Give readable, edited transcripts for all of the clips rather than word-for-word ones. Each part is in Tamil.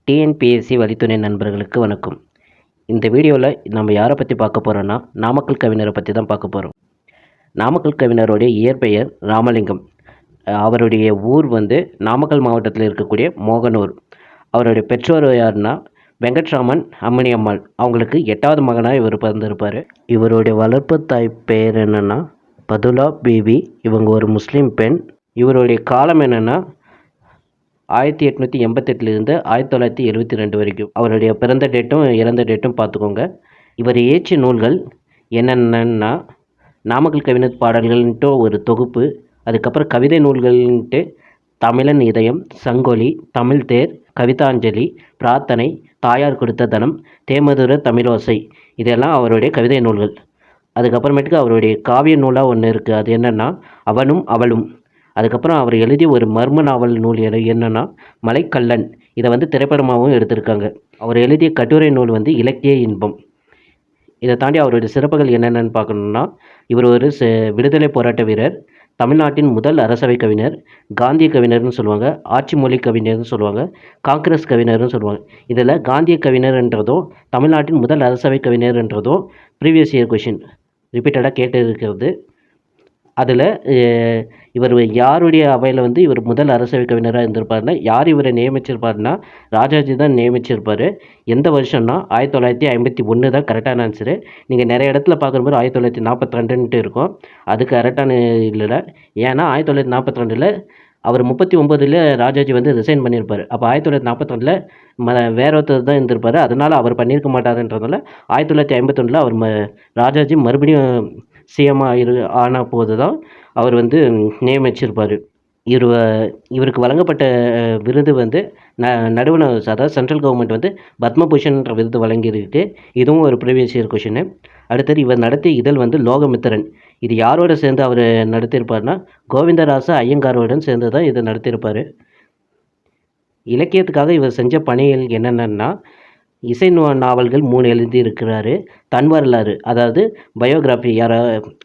டிஎன்பிஎஸ்சி வழித்துணை நண்பர்களுக்கு வணக்கம். இந்த வீடியோவில் நம்ம யாரை பற்றி பார்க்க போகிறோன்னா, நாமக்கல் கவிஞரை பற்றி தான் பார்க்க போகிறோம். நாமக்கல் கவிஞருடைய இயற்பெயர் ராமலிங்கம். அவருடைய ஊர் நாமக்கல் மாவட்டத்தில் இருக்கக்கூடிய மோகனூர். அவருடைய பெற்றோர் யாருன்னா வெங்கட்ராமன், அம்மணி அம்மாள். அவங்களுக்கு 8வது மகனாக இவர் பிறந்திருப்பார். இவருடைய வளர்ப்பு தாய் பெயர் என்னென்னா பதுலா பீவி. இவங்க ஒரு முஸ்லீம் பெண். இவருடைய காலம் என்னென்னா 1888 1972 வரைக்கும். அவருடைய பிறந்த டேட்டும் இறந்த டேட்டும் பார்த்துக்கோங்க. இவர் இயற்றிய நூல்கள் என்னென்னா நாமக்கல் கவிஞர் பாடல்கள்ன்ட்டு ஒரு தொகுப்பு, அதுக்கப்புறம் கவிதை நூல்கள்ன்ட்டு தமிழன் இதயம், சங்கொலி, தமிழ் தேர், கவிதாஞ்சலி, பிரார்த்தனை, தாயார் கொடுத்த தனம், தேமதுர தமிழோசை, இதெல்லாம் அவருடைய கவிதை நூல்கள். அதுக்கப்புறமேட்டுக்கு அவருடைய காவிய நூலாக ஒன்று இருக்குது. அது என்னென்னா அவனும் அவளும். அதுக்கப்புறம் அவர் எழுதிய ஒரு மர்ம நாவல் நூல் என்னென்னா மலைக்கல்லன். இதை திரைப்படமாகவும் எடுத்திருக்காங்க. அவர் எழுதிய கட்டுரை நூல் இலக்கிய இன்பம். இதை தாண்டி அவருடைய சிறப்புகள் என்னென்னு பார்க்கணுன்னா, இவர் ஒரு விடுதலை போராட்ட வீரர், தமிழ்நாட்டின் முதல் அரசவை கவிஞர், காந்திய கவிஞர்னு சொல்லுவாங்க, ஆட்சி மொழி கவிஞர்னு சொல்லுவாங்க, காங்கிரஸ் கவிஞர்னு சொல்லுவாங்க. இதில் காந்திய கவிஞர்ன்றதும் தமிழ்நாட்டின் முதல் அரசவை கவிஞர்ன்றதும் ப்ரீவியஸ் இயர் கொஷின் ரிப்பீட்டடாக கேட்டு இருக்கிறது. அதில் இவர் யாருடைய அவையில் இவர் முதல் அரசவை கவிஞராக இருந்திருப்பாருன்னா, யார் இவரை நியமிச்சிருப்பாருன்னா ராஜாஜி தான் நியமிச்சிருப்பார். எந்த வருஷம்னா 1951 தான் கரெக்டான ஆன்சரு. நீங்கள் நிறைய இடத்துல பார்க்கும்போது 1942 இருக்கும். அது கரெக்டான இல்லை. ஏன்னா 1942 அவர் 39 ராஜாஜி ரிசைன் பண்ணியிருப்பார். அப்போ 1942 வேற ஒருத்தர் தான் இருந்திருப்பார். அதனால் அவர் பண்ணியிருக்க மாட்டாருன்றதால 1951 அவர் ராஜாஜி மறுபடியும் சிஎம்மாக ஆன போது தான் அவர் நியமிச்சிருப்பார். இவருக்கு வழங்கப்பட்ட விருது நடுவண், அதாவது சென்ட்ரல் கவர்மெண்ட் பத்மபூஷன்ன்ற விருது வழங்கியிருக்கு. இதுவும் ஒரு ப்ரீவியஸ் இயர் கொஷின். அடுத்தது இவர் நடத்திய இதழ் லோகமித்திரன். இது யாரோட சேர்ந்து அவர் நடத்தியிருப்பார்னா கோவிந்தராச ஐயங்காரோடன் சேர்ந்து தான் இதை நடத்தியிருப்பார். இலக்கியத்துக்காக இவர் செஞ்ச பணிகள் என்னென்னா, இசை நாவல்கள் 3 எழுதியிருக்கிறாரு. தன் வரலாறு, அதாவது பயோகிராஃபி,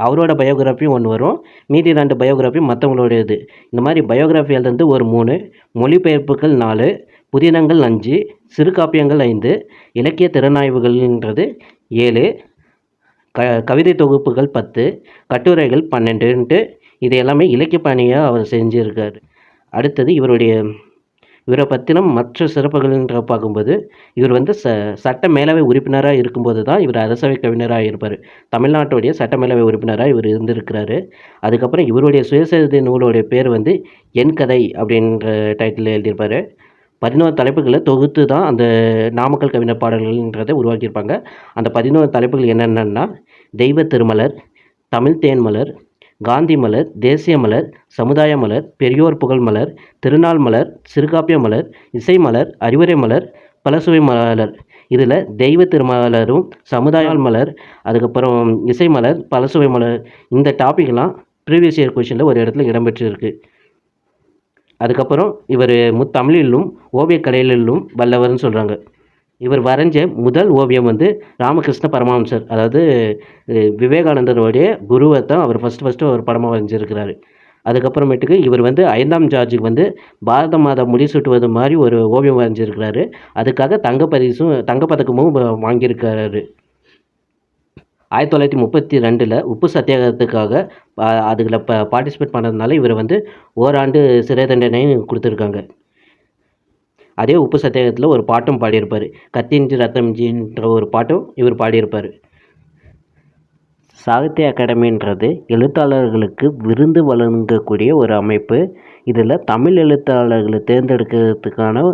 அவரோட பயோகிராஃபியும் ஒன்று வரும், மீதி 2 பயோகிராஃபி மற்றவங்களோடையது. இந்த மாதிரி பயோகிராஃபி எழுதுறது ஒரு 3, மொழிபெயர்ப்புகள் 4, புதினங்கள் 5, சிறுகாப்பியங்கள் 5, இலக்கிய திறனாய்வுகள்ன்றது 7, கவிதை தொகுப்புகள் 10, கட்டுரைகள் 12ன்ட்டு இது எல்லாமே இலக்கிய பணியாக அவர் செஞ்சுருக்கார். அடுத்தது இவரை பற்றின மற்ற சிறப்புகள்ன்ற பார்க்கும்போது, இவர் சட்ட மேலவை உறுப்பினராக இருக்கும்போது தான் இவர் அரசவை கவிஞராக இருப்பார். தமிழ்நாட்டுடைய சட்ட மேலவை உறுப்பினராக இவர் இருந்திருக்கிறாரு. அதுக்கப்புறம் இவருடைய சுயசரிதை நூலுடைய பேர் என் கதை அப்படின்ற டைட்டில் எழுதியிருப்பார். 11 தலைப்புகளை தொகுத்து தான் அந்த நாமக்கல் கவிஞர் பாடல்கள்ன்றதை உருவாக்கியிருப்பாங்க. அந்த 11 தலைப்புகள் என்னென்னா தெய்வ திருமலர், தமிழ் தேன்மலர், காந்தி மலர், தேசிய மலர், சமுதாய மலர், பெரியோர் புகழ் மலர், திருநாள் மலர், சிறுகாப்பிய மலர், இசை மலர், அறிவுரை மலர், பலசுவை மலர். இதில் தெய்வ திருமலரும் சமுதாய மலர், அதுக்கப்புறம் இசை மலர், பலசுவை மலர், இந்த டாபிக்லாம் ப்ரீவியஸ் இயர் கொஷனில் ஒரு இடத்துல இடம்பெற்றிருக்கு. அதுக்கப்புறம் இவர் முத்தமிழிலும் ஓவியக்கலையிலும் வல்லவர்னு சொல்கிறாங்க. இவர் வரைஞ்ச முதல் ஓவியம் ராமகிருஷ்ண பரமஹம்சர், அதாவது விவேகானந்தருடைய குருவை தான் அவர் ஃபஸ்ட்டு ஒரு படமாக வரைஞ்சிருக்கிறாரு. அதுக்கப்புறமேட்டுக்கு இவர் 5ஆம் ஜார்ஜுக்கு பாரத மாதா முடிசூட்டுவது மாதிரி ஒரு ஓவியம் வரைஞ்சிருக்கிறாரு. அதுக்காக தங்கப்பதக்கமும் வாங்கியிருக்கிறாரு. 1932 உப்பு சத்தியாகிரகத்துக்காக அதில் பார்ட்டிசிபேட் பண்ணதுனால இவர் ஓராண்டு சிறை தண்டனையும் கொடுத்துருக்காங்க. அதே உப்பு சத்தியாகிரகத்தில் ஒரு பாட்டும் பாடியிருப்பார். கத்திஞ்சி ரத்தம்ஜின்ற ஒரு பாட்டும் இவர் பாடியிருப்பார். சாகித்ய அகாடமின்றது எழுத்தாளர்களுக்கு விருது வழங்கக்கூடிய ஒரு அமைப்பு. இதில் தமிழ் எழுத்தாளர்களை தேர்ந்தெடுக்கிறதுக்கான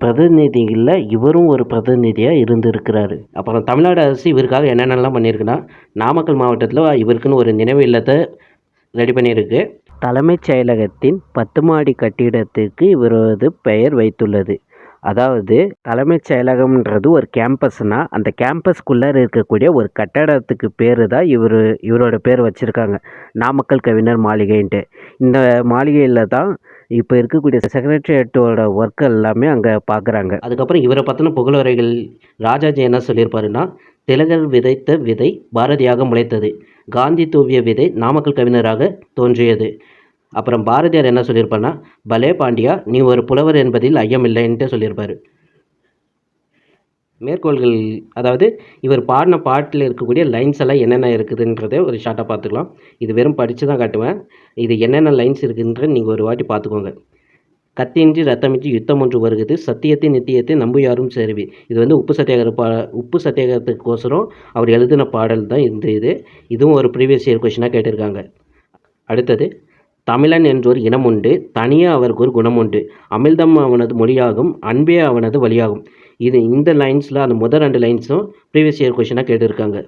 பிரதிநிதிகளில் இவரும் ஒரு பிரதிநிதியாக இருந்திருக்கிறாரு. அப்புறம் தமிழ்நாடு அரசு இவருக்காக என்னென்னலாம் பண்ணியிருக்குன்னா, நாமக்கல் மாவட்டத்தில் இவருக்குன்னு ஒரு நினைவு இல்லத்தை ரெடி பண்ணியிருக்கு. தலைமைச் செயலகத்தின் 10 மாடி கட்டிடத்திற்கு இவரது பெயர் வைத்துள்ளது. அதாவது தலைமைச் செயலகம்ன்றது ஒரு கேம்பஸ்னால், அந்த கேம்பஸ்குள்ளே இருக்கக்கூடிய ஒரு கட்டடத்துக்கு பேர் தான் இவரோட பேர் வச்சுருக்காங்க, நாமக்கல் கவிஞர் மாளிகைன்ட்டு. இந்த மாளிகையில் தான் இப்போ இருக்கக்கூடிய செக்ரட்டரியேட்டோட ஒர்க் எல்லாமே அங்கே பார்க்குறாங்க. அதுக்கப்புறம் இவரை பற்றின புகழுரைகள் ராஜாஜி என்ன சொல்லியிருப்பாருன்னா, திலகர் விதைத்த விதை பாரதியாக முளைத்தது, காந்தி தூவிய விதை நாமக்கல் கவிஞராக தோன்றியது. அப்புறம் பாரதியார் என்ன சொல்லியிருப்பார்னா, பலே பாண்டியா நீ ஒரு புலவர் என்பதில் ஐயமில்லைன்ட்டு சொல்லியிருப்பார். மேற்கோள்கள், அதாவது இவர் பாடின பாட்டில் இருக்கக்கூடிய லைன்ஸ் எல்லாம் என்னென்ன இருக்குதுன்றதை ஒரு ஷார்ட்டாக பார்த்துக்கலாம். இது வெறும் படித்து தான் காட்டுவேன். இது என்னென்ன லைன்ஸ் இருக்குன்ற நீங்கள் ஒரு வாட்டி பார்த்துக்கோங்க. கத்தியின்றி ரத்தமின்றி யுத்தம் ஒன்று வருகிறது, சத்தியத்தை நித்தியத்தை நம்புயாரும் சேருவி. இது வந்து உப்பு சத்தியாகிரகத்துக்கோசரம் அவர் எழுதின பாடல் தான் இதுவும் ஒரு ப்ரீவியஸ் இயர் கொஷினாக கேட்டிருக்காங்க. அடுத்தது, தமிழன் என்றொரு இனம் உண்டு, தனியே அவருக்கு ஒரு குணம் உண்டு, அமிழ்தம் அவனது மொழியாகும், அன்பே அவனது வழியாகும். இந்த லைன்ஸில் அந்த முதல் 2 லைன்ஸும் ப்ரீவியஸ் இயர் கொஷினாக கேட்டிருக்காங்க.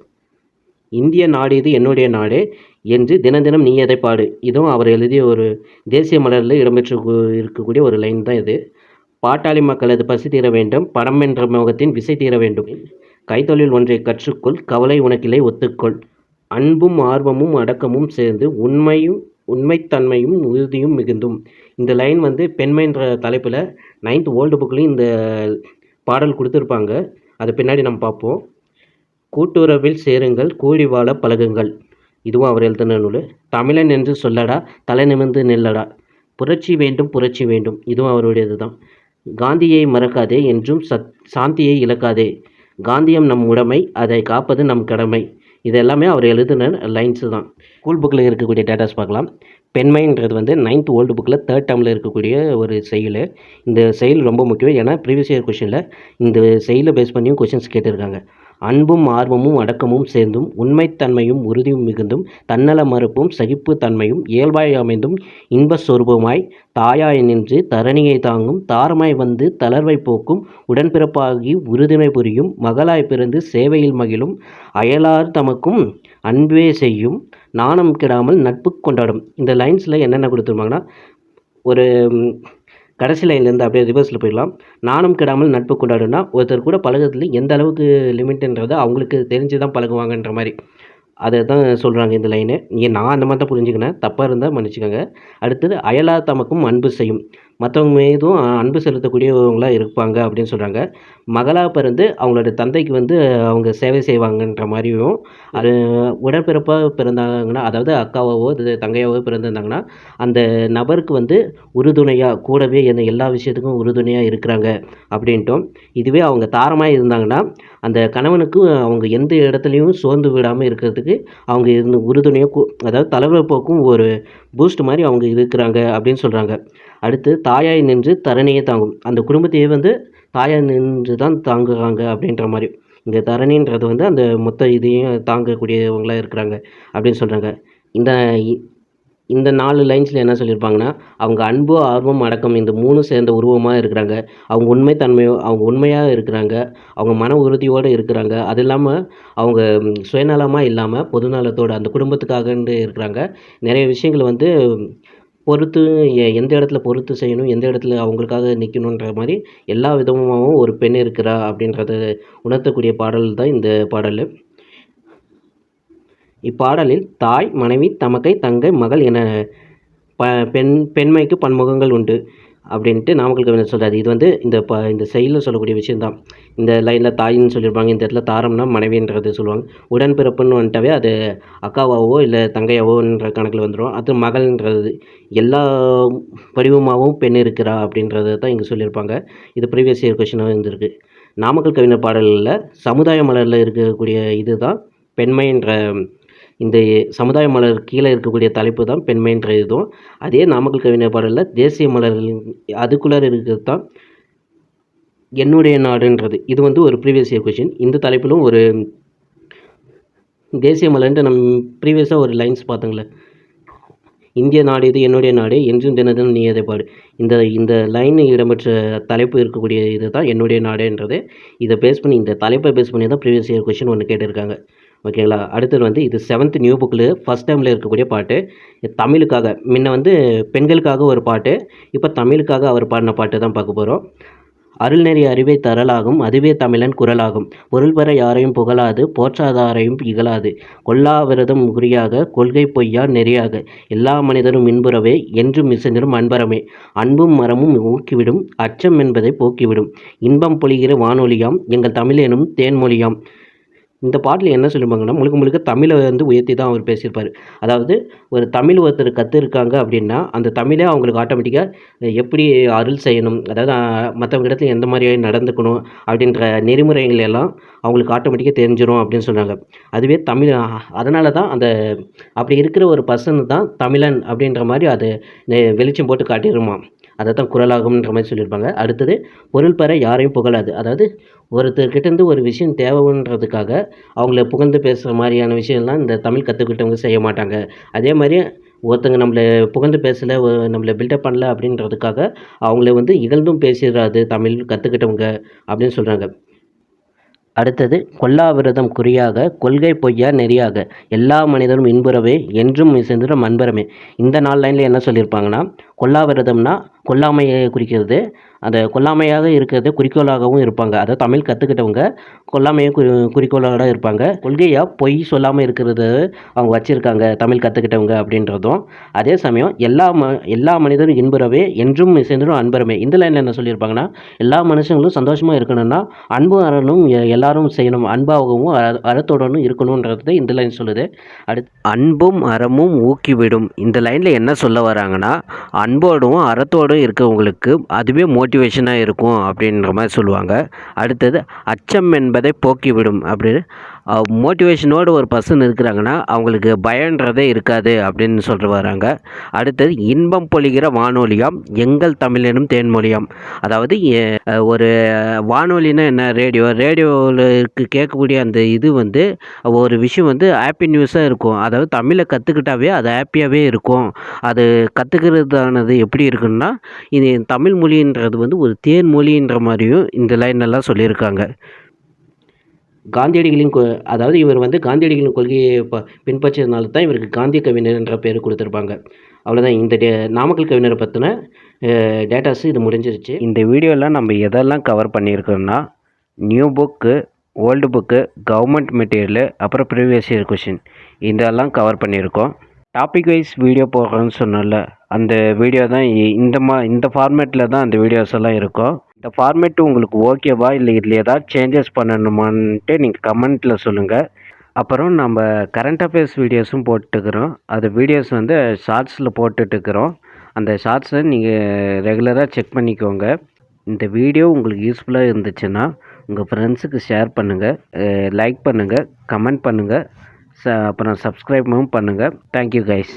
இந்திய நாடு இது என்னுடைய நாடு என்று தினம் தினம் நீ எதை பாடு. இதுவும் அவர் எழுதிய ஒரு தேசிய மலரில் இடம்பெற்று இருக்கக்கூடிய ஒரு லைன் தான் இது. பாட்டாளி மக்களது பசி தீர வேண்டும், படம் என்ற முகத்தின் விசை தீர வேண்டும், கைத்தொழில் ஒன்றை கற்றுக்கொள், கவலை உனக்கில்லை ஒத்துக்கொள், அன்பும் ஆர்வமும் அடக்கமும் சேர்ந்து உண்மைத்தன்மையும் உறுதியும் மிகுந்தும். இந்த லைன் வந்து பெண்மைன்ற தலைப்பில் 9th ஓல்டு புக்லேயும் இந்த பாடல் கொடுத்துருப்பாங்க. அது பின்னாடி நம்ம பார்ப்போம். கூட்டுறவில் சேருங்கள், கூடி வாழ பழகுங்கள். இதுவும் அவர் எழுதின நூல். தமிழன் என்று சொல்லடா, தலை நிமிர்ந்து நில்லடா, புரட்சி வேண்டும் புரட்சி வேண்டும். இதுவும் அவருடையது தான். காந்தியை மறக்காதே, என்றும் சாந்தியை இழக்காதே, காந்தியம் நம் உடைமை, அதை காப்பது நம் கடமை. இது எல்லாமே அவர் எழுதின லைன்ஸு தான். ஸ்கூல் புக்கில் இருக்கக்கூடிய டேட்டாஸ் பார்க்கலாம். பெண்மைன்றது வந்து 9th ஓல்டு புக்கில் 3rd டேர்மில் இருக்கக்கூடிய ஒரு செயல். இந்த செயல் ரொம்ப முக்கியம். ஏன்னா ப்ரீவியஸ் இயர் கொஷினில் இந்த செயலை பேஸ் பண்ணியும் கொஷின்ஸ் கேட்டிருக்காங்க. அன்பும் ஆர்வமும் அடக்கமும் சேர்ந்தும் உண்மைத்தன்மையும் உறுதியும் மிகுந்தும் தன்னல மறுப்பும் சகிப்பு தன்மையும் இயல்பாய் அமைந்தும் இன்ப சொரூபமாய் தாயாய் நின்று தரணியை தாங்கும் தாரமாய் வந்து தளர்வை போக்கும் உடன்பிறப்பாகி உறுதுணை புரியும் மகளாய் பிறந்து சேவையில் மகிழும் அயலார் தமக்கும் அன்பே செய்யும் நாணம் கெடாமல் நட்பு கொண்டாடும். இந்த லைன்ஸில் என்னென்ன கொடுத்துருப்பாங்கன்னா, ஒரு கடைசி லைன்லேருந்து அப்படியே ரிவர்ஸில் போயிடலாம். நாணம் கெடாமல் நட்பு கொண்டாடுனா, ஒருத்தர் கூட பழகுறதுல எந்த அளவுக்கு லிமிட்டுன்றதை அவங்களுக்கு தெரிஞ்சு தான் பழகுவாங்கன்ற மாதிரி அதை தான் சொல்கிறாங்க இந்த லைனு. நான் அந்த மாதிரி தான் புரிஞ்சுக்கினேன். தப்பாக இருந்தால் மன்னிச்சுக்கோங்க. அடுத்தது, அயலார் தமக்கும் அன்பு செய்யும், மற்றவங்க மீதும் அன்பு செலுத்தக்கூடியவங்களாக இருப்பாங்க அப்படின்னு சொல்கிறாங்க. மகளாக பிறந்து அவங்களோட தந்தைக்கு வந்து அவங்க சேவை செய்வாங்கன்ற மாதிரியும், அது உடன்பிறப்பாக பிறந்தாங்கன்னா, அதாவது அக்காவாவோ தங்கையாவோ பிறந்திருந்தாங்கன்னா, அந்த நபருக்கு வந்து உறுதுணையாக கூடவே எல்லா விஷயத்துக்கும் உறுதுணையாக இருக்கிறாங்க அப்படின்ட்டும். இதுவே அவங்க தாரமாக இருந்தாங்கன்னா, அந்த கணவனுக்கு அவங்க எந்த இடத்துலையும் சோர்ந்து விடாமல் இருக்கிறதுக்கு அவங்க உறுதுணையாக அதாவது தலைவர் போக்கும் ஒரு பூஸ்ட் மாதிரி அவங்க இருக்கிறாங்க அப்படின்னு சொல்கிறாங்க. அடுத்து, தாயாய் நின்று தரணியை தாங்கும், அந்த குடும்பத்தையே வந்து தாயாய் நின்று தான் தாங்குறாங்க அப்படின்ற மாதிரி. இங்கே தரணின்றது வந்து அந்த மொத்த இதையும் தாங்கக்கூடியவங்களாக இருக்கிறாங்க அப்படின்னு சொல்கிறாங்க. இந்த 4 லைன்ஸில் என்ன சொல்லியிருப்பாங்கன்னா, அவங்க அன்பு ஆர்வம் அடக்கம் இந்த 3 சேர்ந்த உருவமாக இருக்கிறாங்க. அவங்க உண்மையாக இருக்கிறாங்க. அவங்க மன உறுதியோடு இருக்கிறாங்க. அது இல்லாமல் அவங்க சுயநலமாக இல்லாமல் பொதுநலத்தோடு அந்த குடும்பத்துக்காகன்னு இருக்கிறாங்க. நிறைய விஷயங்களை வந்து பொறுத்து எந்த இடத்துல பொறுத்து செய்யணும், எந்த இடத்துல அவங்களுக்காக நிற்கணுன்ற மாதிரி எல்லா விதமாகவும் ஒரு பெண் இருக்கிறா அப்படின்றத உணர்த்தக்கூடிய பாடல் தான் இந்த பாடல். இப்பாடலில் தாய், மனைவி, தமக்கை, தங்கை, மகள் என பெண்மைக்கு பன்முகங்கள் உண்டு அப்படின்ட்டு நாமக்கல் கவிஞர் சொல்கிறாரு. இது வந்து இந்த செயலில் சொல்லக்கூடிய விஷயந்தான். இந்த லைனில் தாயின்னு சொல்லியிருப்பாங்க, இந்த இடத்துல தாரம்னா மனைவின்றது சொல்லுவாங்க. உடன்பிறப்புன்னு வந்துட்டாவே அது அக்காவாவோ இல்லை தங்கையாவோன்ற கணக்கில் வந்துடும். அது மகள்ன்றது எல்லா வடிவமாகவும் பெண் இருக்கிறா அப்படின்றத தான் இங்கே சொல்லியிருப்பாங்க. இது ப்ரீவியஸ் இயர் கொஷினாக இருந்திருக்கு. நாமக்கல் கவிஞர் பாடலில் சமுதாய மலரில் இருக்கக்கூடிய இது தான் பெண்மைன்ற. இந்த சமுதாய மலர் கீழே இருக்கக்கூடிய தலைப்பு தான் பெண்மைன்ற இதுவும். அதே நாமக்கல் கவிஞர் பாடலில் தேசிய மலர் அதுக்குள்ளே இருக்கிறது தான் என்னுடைய நாடுன்றது. இது வந்து ஒரு ப்ரீவியஸ் இயர் கொஷின். இந்த தலைப்பிலும் ஒரு தேசிய மலர்ன்ட்டு நம்ம ப்ரீவியஸாக ஒரு லைன்ஸ் பார்த்தோங்களே, இந்திய நாடு இது என்னுடைய நாடு, என்றும் தினதினம் நீ எதை பாடு. இந்த லைன் இடம்பெற்ற தலைப்பு இருக்கக்கூடிய இது தான் என்னுடைய நாடுன்றது. இதை பேஸ் பண்ணி, இந்த தலைப்பை பேஸ் பண்ணி தான் ப்ரீவியஸ் இயர் கொஷின் ஒன்று கேட்டிருக்காங்க. ஓகேங்களா. அடுத்தது வந்து இது 7th நியூ புக்கில் ஃபஸ்ட் டைமில் இருக்கக்கூடிய பாட்டு. தமிழுக்காக முன்ன வந்து பெண்களுக்காக ஒரு பாட்டு, இப்போ தமிழுக்காக அவர் பாடின பாட்டு தான் பார்க்க போகிறோம். அருள்நெறி அறிவை தரலாகும், அதுவே தமிழன் குரலாகும், பொருள் பெற யாரையும் புகழாது, போற்றாதாரையும் இகழாது, கொல்லா விரதம் குறியாக, கொள்கை பொய்யா நெறியாக, எல்லா மனிதரும் இன்புறவே, என்றும் இசைந்திடும் அன்பரமே, அன்பும் மரமும் ஊக்கிவிடும், அச்சம் என்பதை போக்கிவிடும், இன்பம் பொழிகிற வானொலியாம், எங்கள் தமிழ் எனும் தேன்மொழியாம், இந்த பாட்டில் என்ன சொல்லியிருப்பாங்கன்னா, முழுக்க முழுக்க தமிழை வந்து உயர்த்தி தான் அவர் பேசியிருப்பார். அதாவது ஒரு தமிழ் ஒருத்தர் கத்துருக்காங்க அப்படின்னா, அந்த தமிழே அவங்களுக்கு ஆட்டோமேட்டிக்கா எப்படி அருள் செய்யணும், அதாவது மத்தவங்க இடத்துல எந்த மாரி நடந்துக்கணும் அப்படின்ற நெறிமுறைகள் எல்லாம் அவங்களுக்கு ஆட்டோமேட்டிக்கா தெரிஞ்சிரும் அப்படின்னு சொன்னாங்க. அதுவே தமிழ் அதனால தான் அப்படி இருக்கிற ஒரு பர்சன் தான் தமிழன் அப்படின்ற மாரி அது வெளிச்சம் போட்டு காட்டிருமாம். அதத்தான் குறளாகும்ன்ற மாரி சொல்லியிருப்பாங்க. அடுத்தது பொருள் பெற யாரையும் புகழாது. அதாவது ஒருத்தர்கிட்டேருந்து ஒரு விஷயம் தேவைன்றதுக்காக அவங்கள புகழ்ந்து பேசுகிற மாதிரியான விஷயம்லாம் இந்த தமிழ் கற்றுக்கிட்டவங்க செய்ய மாட்டாங்க. அதே மாதிரி ஒருத்தங்க நம்மள புகழ்ந்து பேசல, நம்மள பில்டப் பண்ணல அப்படின்றதுக்காக அவங்கள வந்து இகழ்ந்தும் பேசிறாது தமிழ் கற்றுக்கிட்டவங்க அப்படின்னு சொல்கிறாங்க. அடுத்தது கொல்லாவிரதம் குறியாக கொள்கை பொய்யா நெறியாக எல்லா மனிதரும் இன்புறவே என்றும் சென்ற மண்பரமே. இந்த 4 லைனில் என்ன சொல்லியிருப்பாங்கன்னா, கொல்லாவிரதம்னா கொல்லாமையை குறிக்கிறது. அந்த கொல்லாமையாக இருக்கிறது குறிக்கோளாகவும் இருப்பாங்க. அதாவது தமிழ் கற்றுக்கிட்டவங்க கொல்லாமையை குறிக்கோளோட இருப்பாங்க. கொள்கையாக பொய் சொல்லாமல் இருக்கிறது அவங்க வச்சுருக்காங்க தமிழ் கற்றுக்கிட்டவங்க அப்படின்றதும். அதே சமயம் எல்லா மனிதரும் இன்புறவே என்றும் சென்றும் அன்பரமே. இந்த லைனில் என்ன சொல்லியிருப்பாங்கன்னா, எல்லா மனுஷங்களும் சந்தோஷமாக இருக்கணும்னா அன்பும் அறனும் எல்லாரும் செய்யணும். அன்பாகவும் அறத்துடனும் இருக்கணுன்றது இந்த லைன் சொல்லுது. அடுத்து அன்பும் அறமும் ஊக்கிவிடும். இந்த லைனில் என்ன சொல்ல வராங்கன்னா, அன்போடும் அறத்தோடும் இருக்கவங்களுக்கு அதுவே மோட்டிவேஷனாக இருக்கும் அப்படின்ற மாதிரி சொல்லுவாங்க. அடுத்தது அச்சம் என்பதை போக்கிவிடும். அப்படின்னு மோட்டிவேஷனோடு ஒரு பர்சன் இருக்கிறாங்கன்னா அவங்களுக்கு பயன்றதே இருக்காது அப்படின்னு சொல்லிட்டு வராங்க. அடுத்தது இன்பம் பொழிகிற வானொலியாம் எங்கள் தமிழெனும் தேன்மொழியாம். அதாவது ஒரு வானொலின்னா என்ன, ரேடியோவில் கேட்கக்கூடிய அந்த இது வந்து ஒரு விஷயம் வந்து ஹாப்பி நியூஸாக இருக்கும். அதாவது தமிழை கற்றுக்கிட்டாவே அது ஹாப்பியாகவே இருக்கும். அது கற்றுக்கிறதானது எப்படி இருக்குன்னா, இது தமிழ் மொழின்றது வந்து ஒரு தேன் மொழின்ற மாதிரியும் இந்த லைனெல்லாம் சொல்லியிருக்காங்க. காந்தியடிகளின் அதாவது இவர் வந்து காந்தியடிகளின் கொள்கையை பின்பற்றியதுனால தான் இவருக்கு காந்திய கவிஞர் என்ற பேர் கொடுத்துருப்பாங்க. அவ்வளோதான். இந்த நாமக்கல் கவிஞரை பற்றின டேட்டாஸ் இது முடிஞ்சிருச்சு. இந்த வீடியோவில் நம்ம எதெல்லாம் கவர் பண்ணியிருக்கோம்னா, new book, old book, government material, அப்புறம் ப்ரீவியஸ் இயர் கொஷின் இதெல்லாம் கவர் பண்ணியிருக்கோம். டாபிக் வைஸ் வீடியோ போடுறேன்னு சொன்னல, அந்த வீடியோ தான் இந்த ஃபார்மேட்டில் தான் அந்த வீடியோஸ் எல்லாம் இருக்கும். இந்த ஃபார்மேட்டு உங்களுக்கு ஓகேவா, இல்லை இதில் ஏதாவது சேஞ்சஸ் பண்ணணுமான்ட்டு நீங்கள் கமெண்ட்டில் சொல்லுங்கள். அப்புறம் நம்ம கரண்ட் அஃபேர்ஸ் வீடியோஸும் போட்டுக்கிறோம். அது வீடியோஸ் வந்து ஷார்ட்ஸில் போட்டுட்ருக்குறோம். அந்த ஷார்ட்ஸை நீங்கள் ரெகுலராக செக் பண்ணிக்கோங்க. இந்த வீடியோ உங்களுக்கு யூஸ்ஃபுல்லாக இருந்துச்சுன்னா உங்கள் ஃப்ரெண்ட்ஸுக்கு ஷேர் பண்ணுங்கள், லைக் பண்ணுங்கள், கமெண்ட் பண்ணுங்கள், அப்புறம் சப்ஸ்கிரைபும் பண்ணுங்கள். Thank you guys.